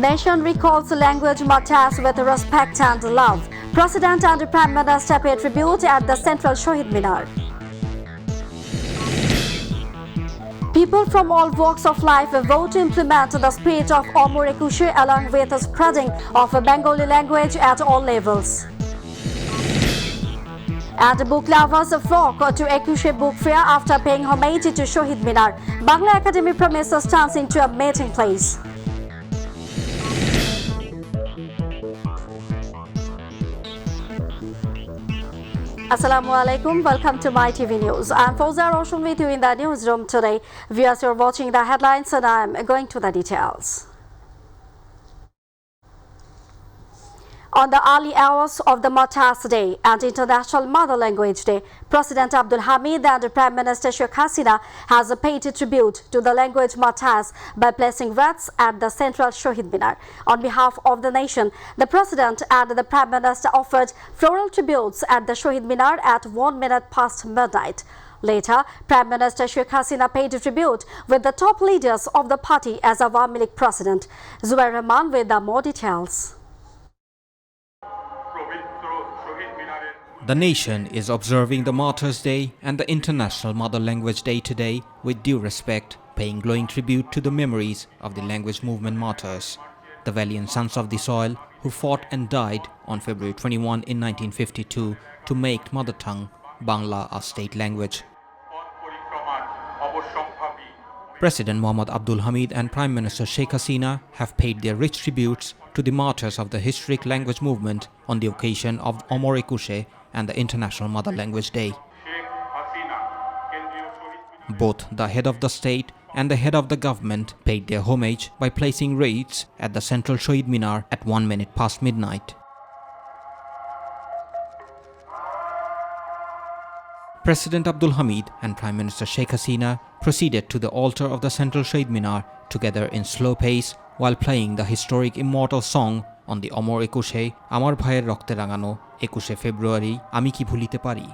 Nation recalls language matters with respect and love. President and Prime Minister pay tribute at the Central Shohid Minar. People from all walks of life vote to implement the spirit of Omor Ekushe along with the spreading of Bengali language at all levels. And book lovers flock to Ekushe Book Fair after paying homage to Shohid Minar. Bangla Academy premises turns into a meeting place. Assalamu alaikum. Welcome to myTV News. I'm Fawzia Roshan with you in the newsroom today. Viewers, you're watching the headlines and I'm going to the details. On the early hours of the Martyrs' Day and International Mother Language Day, President Abdul Hamid and Prime Minister Sheikh Hasina has paid tribute to the language martyrs by placing wreaths at the Central Shohid Minar. On behalf of the nation, the President and the Prime Minister offered floral tributes at the Shohid Minar at 1 minute past midnight. Later, Prime Minister Sheikh Hasina paid tribute with the top leaders of the party as Awami League President. Zubair Rahman with the more details. The nation is observing the Martyrs' Day and the International Mother Language Day today with due respect, paying glowing tribute to the memories of the language movement martyrs, the valiant sons of the soil who fought and died on February 21 in 1952 to make mother tongue, Bangla, a state language. President Muhammad Abdul Hamid and Prime Minister Sheikh Hasina have paid their rich tributes to the martyrs of the historic language movement on the occasion of Omor Ekushe and the International Mother Language Day. Both the head of the state and the head of the government paid their homage by placing wreaths at the Central Shohid Minar at 1 minute past midnight. President Abdul Hamid and Prime Minister Sheikh Hasina proceeded to the altar of the Central Shohid Minar together in slow pace while playing the historic immortal song on the Omor Ekushe, Amar Bhayer Rokte Rangano, 21 February, Ami Ki Bhulite Pari.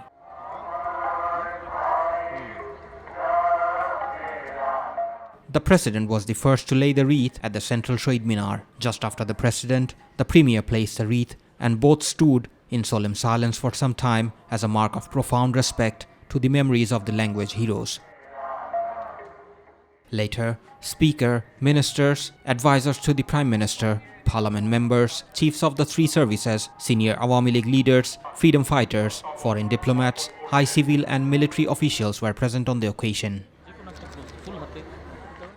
The President was the first to lay the wreath at the Central Shohid Minar. Just after the President, the Premier placed the wreath and both stood in solemn silence for some time as a mark of profound respect to the memories of the language heroes. Later, Speaker, Ministers, advisors to the Prime Minister, Parliament members, chiefs of the three services, senior Awami League leaders, freedom fighters, foreign diplomats, high civil and military officials were present on the occasion.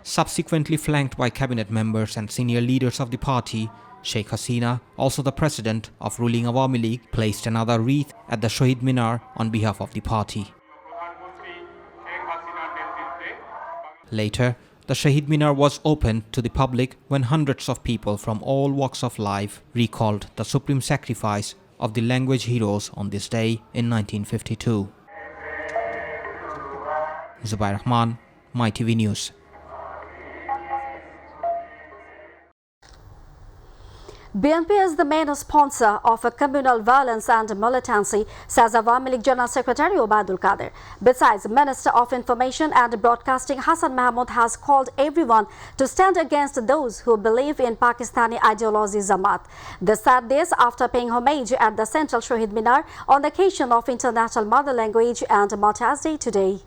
Subsequently flanked by cabinet members and senior leaders of the party, Sheikh Hasina, also the president of ruling Awami League, placed another wreath at the Shohid Minar on behalf of the party. Later, the Shohid Minar was opened to the public when hundreds of people from all walks of life recalled the supreme sacrifice of the language heroes on this day in 1952. Zubair Rahman, myTV News. BNP is the main sponsor of communal violence and militancy, says Awami League General Secretary Obaidul Qadir. Besides, Minister of Information and Broadcasting Hassan Mahmood has called everyone to stand against those who believe in Pakistani ideology Jamaat. They said this after paying homage at the Central Shohid Minar on the occasion of International Mother Language and Martyrs' Day today.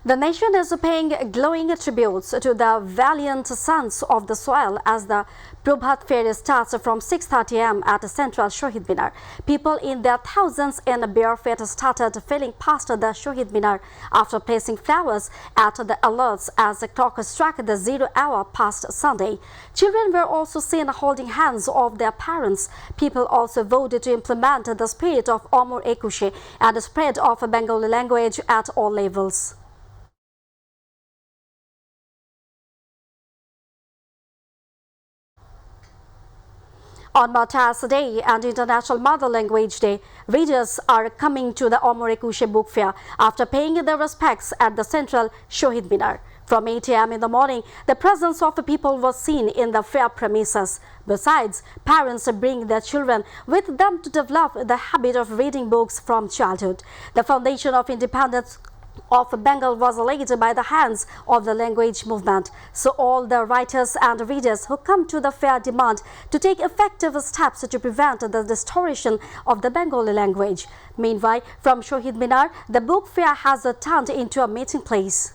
The nation is paying glowing tributes to the valiant sons of the soil as the Prabhat Fair starts from 6:30 am at Central Shohid Minar. People in their thousands in bare feet started filling past the Shohid Minar after placing flowers at the alerts as the clock struck the 0 hour past Sunday. Children were also seen holding hands of their parents. People also voted to implement the spirit of Omor Ekushe and the spread of Bengali language at all levels. On Matas Day and International Mother Language Day, readers are coming to the Omar Ekushe Book Fair after paying their respects at the central Shohid Minar. From 8 a.m. in the morning, the presence of the people was seen in the fair premises. Besides, parents bring their children with them to develop the habit of reading books from childhood. The foundation of independence of Bengal was laid by the hands of the language movement. So all the writers and readers who come to the fair demand to take effective steps to prevent the distortion of the Bengali language. Meanwhile, from Shohid Minar, the book fair has turned into a meeting place.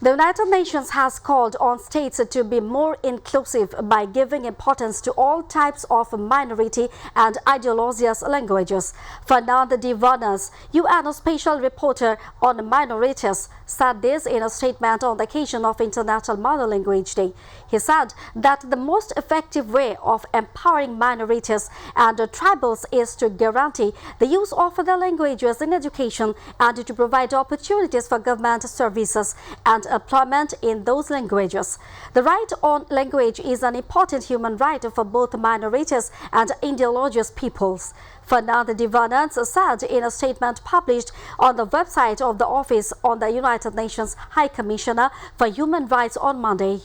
The United Nations has called on states to be more inclusive by giving importance to all types of minority and ideologious languages. Fernand Divanas, UN Special Reporter on Minorities, said this in a statement on the occasion of International Mother Language Day. He said that the most effective way of empowering minorities and tribals is to guarantee the use of their languages in education and to provide opportunities for government services and employment in those languages. The right on language is an important human right for both minorities and indigenous peoples. Fernand Divanas said in a statement published on the website of the Office of the United Nations High Commissioner for Human Rights on Monday.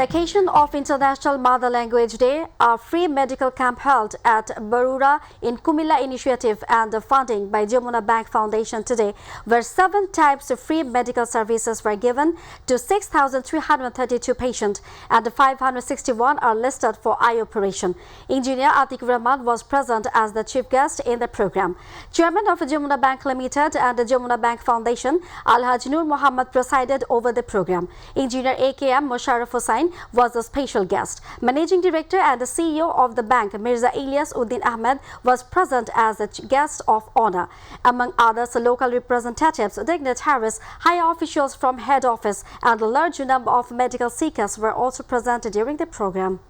On the occasion of International Mother Language Day, a free medical camp held at Barura in Kumilla initiative and funding by Jamuna Bank Foundation today, where 7 types of free medical services were given to 6,332 patients and 561 are listed for eye operation. Engineer Atik Rahman was present as the chief guest in the program. Chairman of Jamuna Bank Limited and the Jamuna Bank Foundation, Alhaj Nur Muhammad, presided over the program. Engineer AKM Musharraf Hussain was a special guest. Managing Director and the CEO of the bank, Mirza Ilyas Uddin Ahmed, was present as a guest of honor. Among others, local representatives, dignitaries, high officials from head office, and a large number of medical seekers were also present during the program.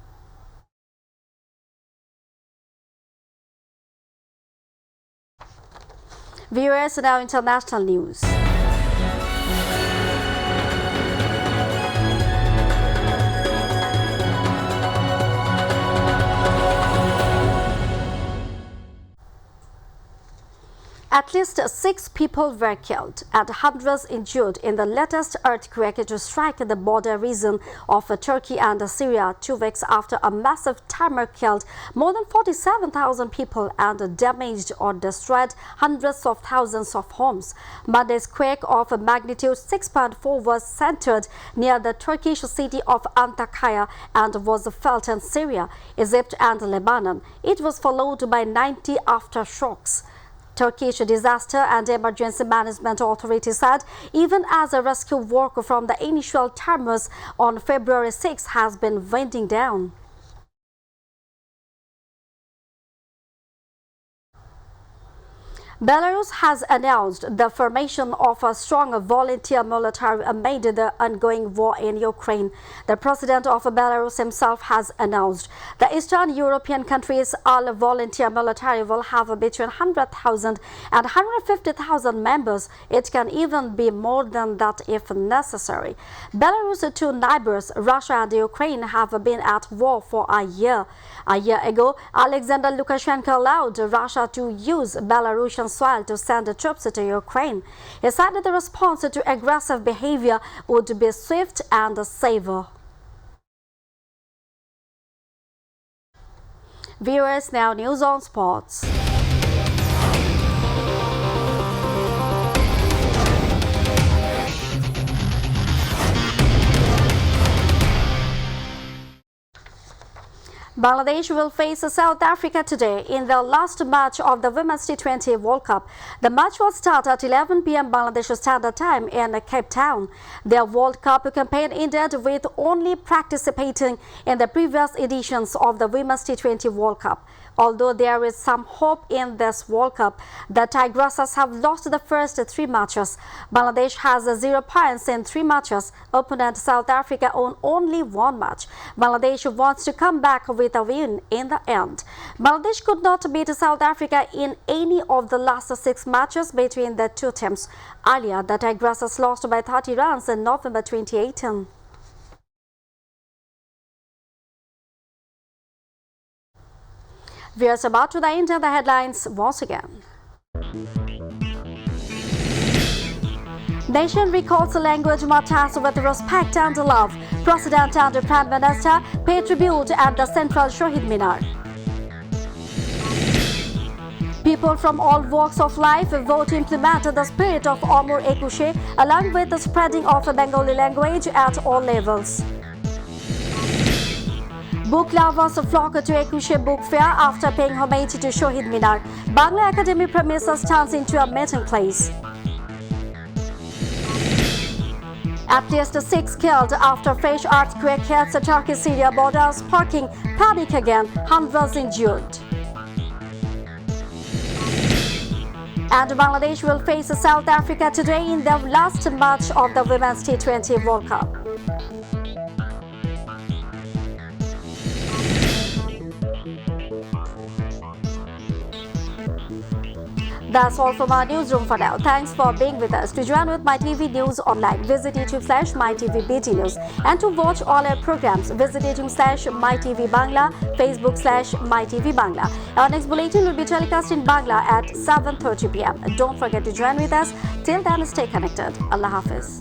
Viewers, now international news. At least 6 people were killed and hundreds injured in the latest earthquake to strike the border region of Turkey and Syria 2 weeks after a massive tremor killed more than 47,000 people and damaged or destroyed hundreds of thousands of homes. Monday's quake of magnitude 6.4 was centered near the Turkish city of Antakya and was felt in Syria, Egypt and Lebanon. It was followed by 90 aftershocks. Turkish Disaster and Emergency Management Authority said even as a rescue work from the initial tremors on February 6 has been winding down. Belarus has announced the formation of a strong volunteer military amid the ongoing war in Ukraine. The president of Belarus himself has announced the Eastern European countries' all-volunteer military will have between 100,000 and 150,000 members. It can even be more than that if necessary. Belarus' 2 neighbors, Russia and Ukraine, have been at war for a year. A year ago, Alexander Lukashenko allowed Russia to use Belarusian soil to send troops to Ukraine. He said that the response to aggressive behavior would be swift and severe. Viewers, now news on sports. Bangladesh will face South Africa today in the last match of the Women's T20 World Cup. The match will start at 11 p.m. Bangladesh Standard Time in Cape Town. Their World Cup campaign ended with only participating in the previous editions of the Women's T20 World Cup. Although there is some hope in this World Cup, the Tigresses have lost the first 3 matches. Bangladesh has 0 points in 3 matches. Opponent South Africa own only 1 match. Bangladesh wants to come back with a win in the end. Bangladesh could not beat South Africa in any of the last 6 matches between the two teams. Earlier, the Tigresses lost by 30 runs in November 2018. Viewers, about to the end of the headlines once again. Nation records the language matters with respect and love. President and Prime Minister pay tribute at the Central Shohid Minar. People from all walks of life vote to implement the spirit of Amor Ekushe along with the spreading of the Bengali language at all levels. Book lovers flock to Ekushe Book Fair after paying homage to Shohid Minar. Bangla Academy premises turns into a meeting place. At least 6 killed after fresh earthquake hits the Turkey-Syria border, sparking panic again, hundreds injured. And Bangladesh will face South Africa today in the last match of the Women's T20 World Cup. That's all from our newsroom for now. Thanks for being with us. To join with MyTV News online, visit YouTube/MyTVBD News. And to watch all our programs, visit YouTube/MyTV Bangla, Facebook/MyTV Bangla. Our next bulletin will be telecast in Bangla at 7:30 p.m. Don't forget to join with us. Till then, stay connected. Allah Hafiz.